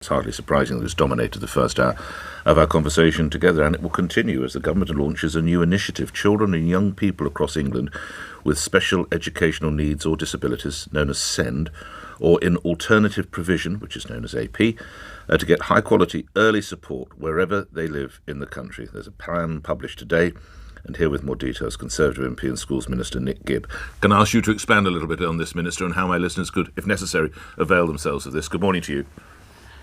It's hardly surprising that it's dominated the first hour of our conversation together, and it will continue as the government launches a new initiative. Children and young people across England with special educational needs or disabilities, known as SEND, or in alternative provision, which is known as AP, to get high-quality early support wherever they live in the country. There's a plan published today, and here with more details, Conservative MP and Schools Minister Nick Gibb. Can I ask you to expand a little bit on this, Minister, and how my listeners could, if necessary, avail themselves of this? Good morning to you.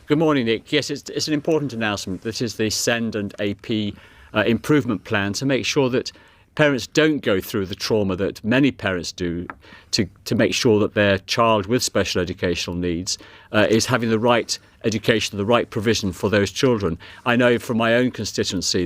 Good morning, Nick. Yes, it's an important announcement. This is the SEND and AP improvement plan to make sure that parents don't go through the trauma that many parents do to make sure that their child with special educational needs is having the right education, the right provision for those children. I know from my own constituency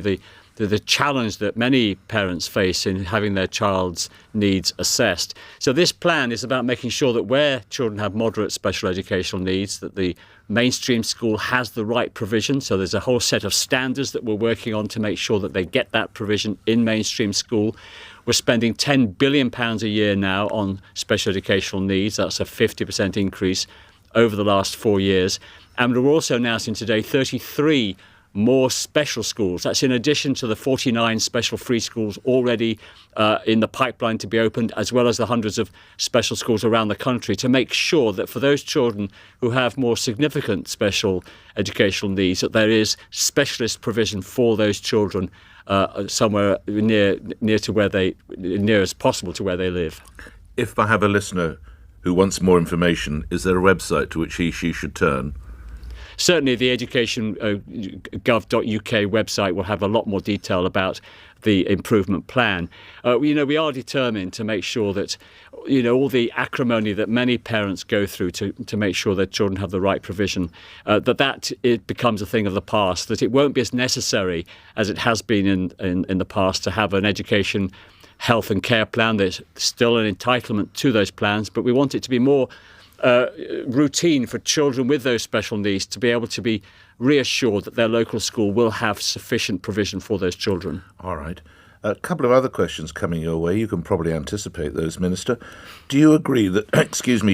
the challenge that many parents face in having their child's needs assessed. So this plan is about making sure that where children have moderate special educational needs, that the mainstream school has the right provision. So there's a whole set of standards that we're working on to make sure that they get that provision in mainstream school. We're spending £10 billion a year now on special educational needs. That's a 50% increase over the last 4 years. And we're also announcing today 33 more special schools. That's in addition to the 49 special free schools already in the pipeline to be opened, as well as the hundreds of special schools around the country, to make sure that for those children who have more significant special educational needs, that there is specialist provision for those children somewhere near as possible to where they live. If I have a listener who wants more information, is there a website to which she should turn? Certainly the education.gov.uk website will have a lot more detail about the improvement plan. We are determined to make sure that, all the acrimony that many parents go through to make sure their children have the right provision, that it becomes a thing of the past, that it won't be as necessary as it has been in the past to have an education, health and care plan. There's still an entitlement to those plans, but we want it to be more routine for children with those special needs to be able to be reassured that their local school will have sufficient provision for those children. All right. A couple of other questions coming your way. You can probably anticipate those, Minister. Do you agree that,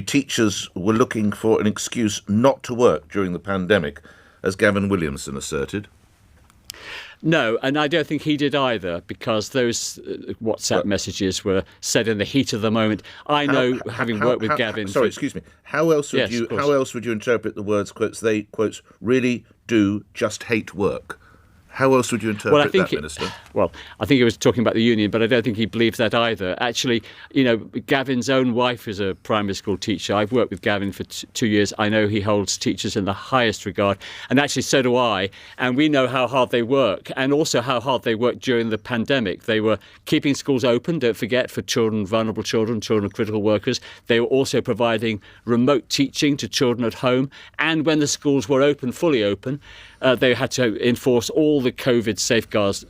teachers were looking for an excuse not to work during the pandemic, as Gavin Williamson asserted? No, and I don't think he did either, because those WhatsApp messages were said in the heat of the moment. Having worked with Gavin... How else would you interpret the words, quotes, they, quotes, really do just hate work? How else would you interpret that, Minister? I think he was talking about the union, but I don't think he believes that either. Actually, Gavin's own wife is a primary school teacher. I've worked with Gavin for 2 years. I know he holds teachers in the highest regard, and actually so do I. And we know how hard they work, and also how hard they worked during the pandemic. They were keeping schools open, don't forget, for children, vulnerable children, children of critical workers. They were also providing remote teaching to children at home. And when the schools were open, fully open, they had to enforce all the COVID safeguards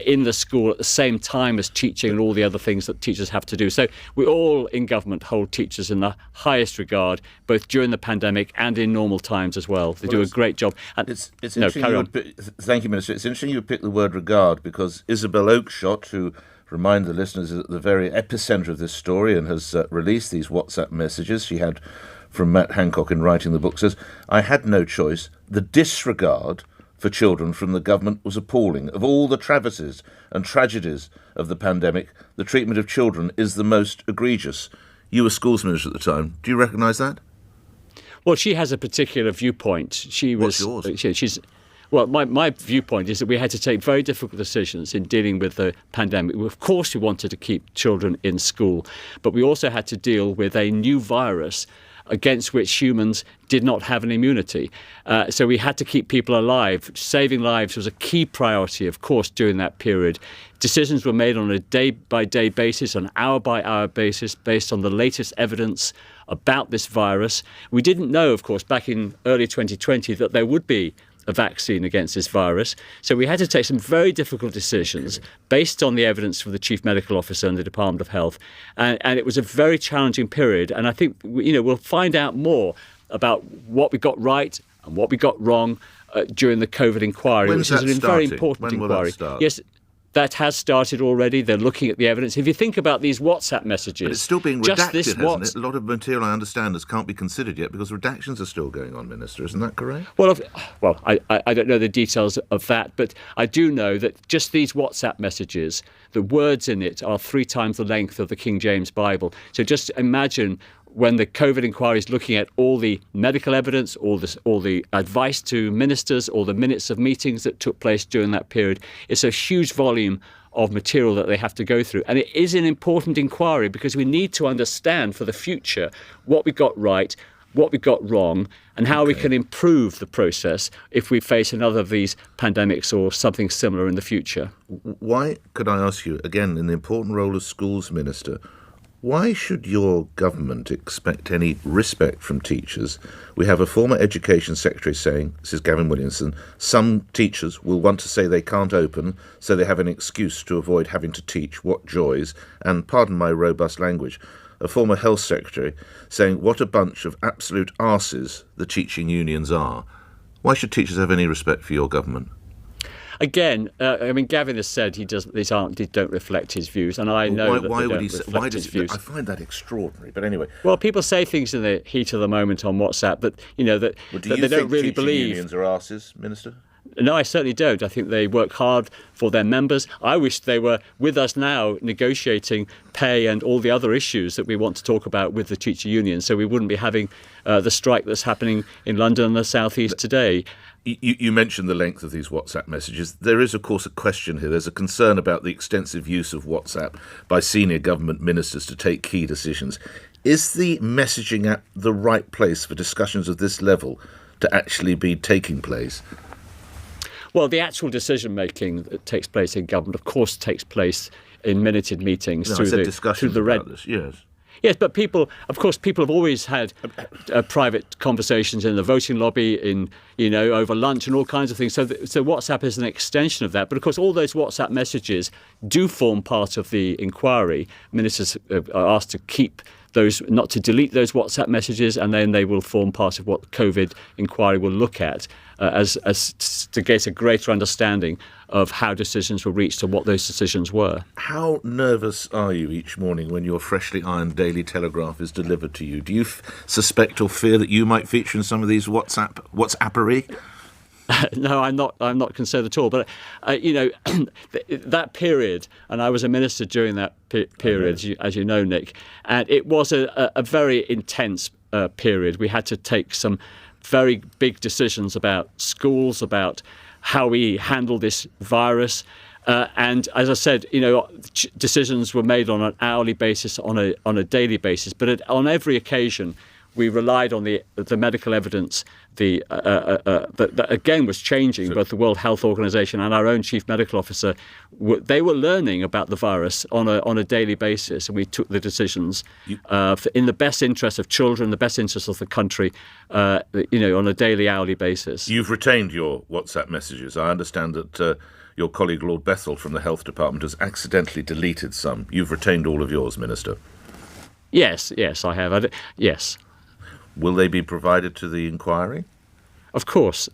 in the school at the same time as teaching and all the other things that teachers have to do. So we all in government hold teachers in the highest regard, both during the pandemic and in normal times as well. They do a great job. It's interesting. Thank you, Minister. It's interesting you picked the word regard, because Isabel Oakeshott, who, remind the listeners, is at the very epicentre of this story and has released these WhatsApp messages she had from Matt Hancock in writing the book, says, "I had no choice. The disregard for children from the government was appalling. Of all the travesties and tragedies of the pandemic, the treatment of children is the most egregious." You were schools minister at the time. Do you recognise that? Well, she has a particular viewpoint. What's yours? My viewpoint is that we had to take very difficult decisions in dealing with the pandemic. Of course, we wanted to keep children in school, but we also had to deal with a new virus against which humans did not have an immunity. So we had to keep people alive. Saving lives was a key priority, of course, during that period. Decisions were made on a day-by-day basis, an hour-by-hour basis, based on the latest evidence about this virus. We didn't know, of course, back in early 2020 that there would be a vaccine against this virus. So we had to take some very difficult decisions based on the evidence from the Chief Medical Officer and the Department of Health. And it was a very challenging period. And I think, we'll find out more about what we got right and what we got wrong during the COVID inquiry, When's which is a very important when inquiry. Will that start? Yes. That has started already. They're looking at the evidence. If you think about these WhatsApp messages... But it's still being just redacted, this hasn't it? A lot of material, I understand, can't be considered yet because redactions are still going on, Minister. Isn't that correct? Well, I don't know the details of that, but I do know that just these WhatsApp messages, the words in it are 3 times the length of the King James Bible. So just imagine when the COVID inquiry is looking at all the medical evidence, all the advice to ministers, all the minutes of meetings that took place during that period. It's a huge volume of material that they have to go through. And it is an important inquiry because we need to understand for the future what we got right, what we got wrong, and how we can improve the process if we face another of these pandemics or something similar in the future. Why, could I ask you, again, in the important role of schools minister, why should your government expect any respect from teachers? We have a former education secretary saying, this is Gavin Williamson, some teachers will want to say they can't open, so they have an excuse to avoid having to teach. What joys. And pardon my robust language, a former health secretary saying, what a bunch of absolute arses the teaching unions are. Why should teachers have any respect for your government? Again, Gavin has said these don't reflect his views, and I know that they don't reflect his views. I find that extraordinary. But anyway, well, people say things in the heat of the moment on WhatsApp that they don't really believe. Unions are arses, Minister? No, I certainly don't. I think they work hard for their members. I wish they were with us now negotiating pay and all the other issues that we want to talk about with the teacher union, so we wouldn't be having the strike that's happening in London and the South East today. You mentioned the length of these WhatsApp messages. There is, of course, a question here. There's a concern about the extensive use of WhatsApp by senior government ministers to take key decisions. Is the messaging app the right place for discussions of this level to actually be taking place? Well, the actual decision-making that takes place in government, of course, takes place in minuted meetings through the red. This, yes. Yes, but people have always had private conversations in the voting lobby, over lunch and all kinds of things. So WhatsApp is an extension of that. But of course, all those WhatsApp messages do form part of the inquiry. Ministers are asked to keep those, not to delete those WhatsApp messages, and then they will form part of what the COVID inquiry will look at as to get a greater understanding of how decisions were reached and what those decisions were. How nervous are you each morning when your freshly ironed Daily Telegraph is delivered to you? Do you suspect or fear that you might feature in some of these WhatsAppery? No, I'm not concerned at all. But that period, and I was a minister during that period, as you know, Nick, and it was a very intense period. We had to take some very big decisions about schools, about how we handle this virus. And as I said, decisions were made on an hourly basis, on a daily basis. But on every occasion, we relied on the medical evidence that again was changing. Both the World Health Organization and our own chief medical officer, they were learning about the virus on a daily basis, and we took the decisions in the best interest of children, the best interest of the country, on a daily, hourly basis. You've retained your WhatsApp messages. I understand that your colleague Lord Bethell from the Health Department has accidentally deleted some. You've retained all of yours, Minister. Yes, I have. Yes. Will they be provided to the inquiry? Of course.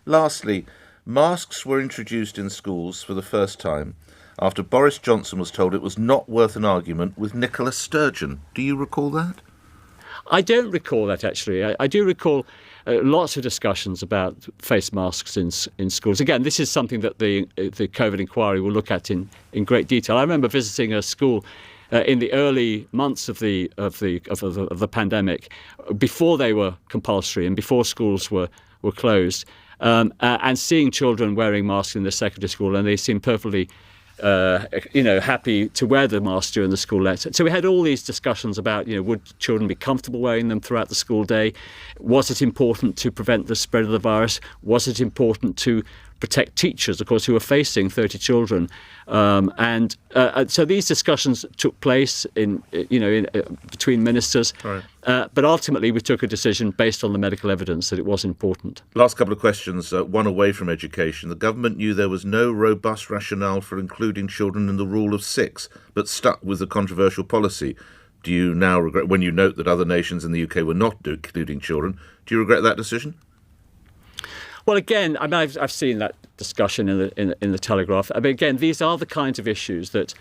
Lastly, masks were introduced in schools for the first time after Boris Johnson was told it was not worth an argument with Nicola Sturgeon. Do you recall that? I don't recall that, actually. I do recall lots of discussions about face masks in schools. Again, this is something that the COVID inquiry will look at in great detail. I remember visiting a school in the early months of the pandemic, before they were compulsory and before schools were closed, and seeing children wearing masks in the secondary school, and they seemed perfectly happy to wear the mask during the school lecture. So we had all these discussions about, would children be comfortable wearing them throughout the school day? Was it important to prevent the spread of the virus? Was it important to protect teachers, of course, who were facing 30 children? So these discussions took place between ministers. Right. But ultimately, we took a decision based on the medical evidence that it was important. Last couple of questions, one away from education. The government knew there was no robust rationale for including children in the rule of 6, but stuck with the controversial policy. Do you now regret, when you note that other nations in the UK were not including children, do you regret that decision? Well, again, I've seen that discussion in the Telegraph. I mean, again, these are the kinds of issues that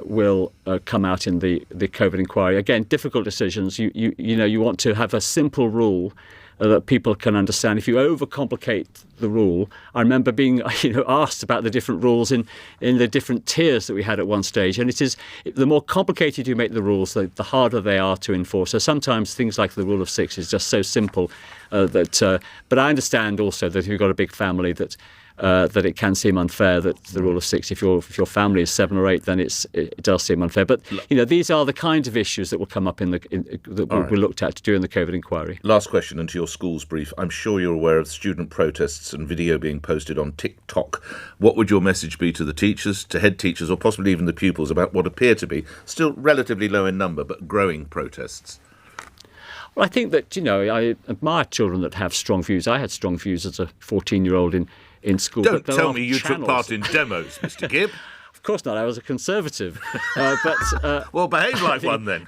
will come out in the COVID inquiry. Again, difficult decisions. You want to have a simple rule that people can understand. If you overcomplicate the rule, I remember being asked about the different rules in the different tiers that we had at one stage, and it is the more complicated you make the rules, the harder they are to enforce. So sometimes things like the rule of 6 is just so simple but I understand also that if you've got a big family that it can seem unfair that the rule of 6, if your family is 7 or 8, then it does seem unfair. But these are the kinds of issues that will come up that we looked at during the COVID inquiry. Last question, and to your school's brief. I'm sure you're aware of student protests and video being posted on TikTok. What would your message be to the teachers, to head teachers, or possibly even the pupils about what appear to be still relatively low in number but growing protests? Well, I think that I admire children that have strong views. I had strong views as a 14-year-old in school. Don't tell me you took part in demos, Mr. Gibb. Of course not. I was a Conservative, well, behave like one then.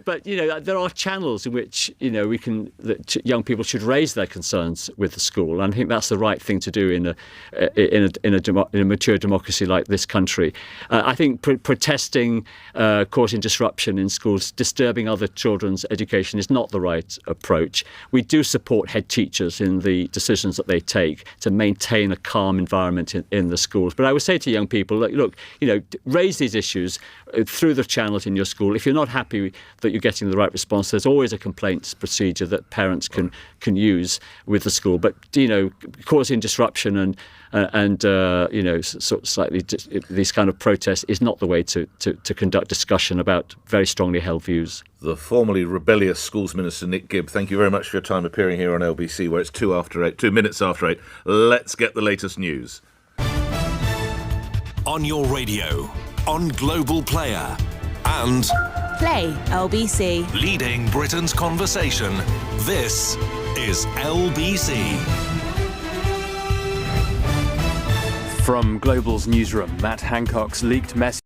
But there are channels in which that young people should raise their concerns with the school, and I think that's the right thing to do in a mature democracy like this country. I think protesting, causing disruption in schools, disturbing other children's education is not the right approach. We do support head teachers in the decisions that they take to maintain a calm environment in the schools. But I would say to young people, look, raise these issues through the channels in your school. If you're not happy that you're getting the right response, there's always a complaints procedure that parents can use with the school. But causing disruption and sort of slightly these kind of protests is not the way to conduct discussion about very strongly held views. The formerly rebellious Schools Minister Nick Gibb, thank you very much for your time appearing here on LBC, where it's 2 minutes after 8. Let's get the latest news. On your radio, on Global Player, and Play LBC. Leading Britain's conversation. This is LBC. From Global's newsroom, Matt Hancock's leaked message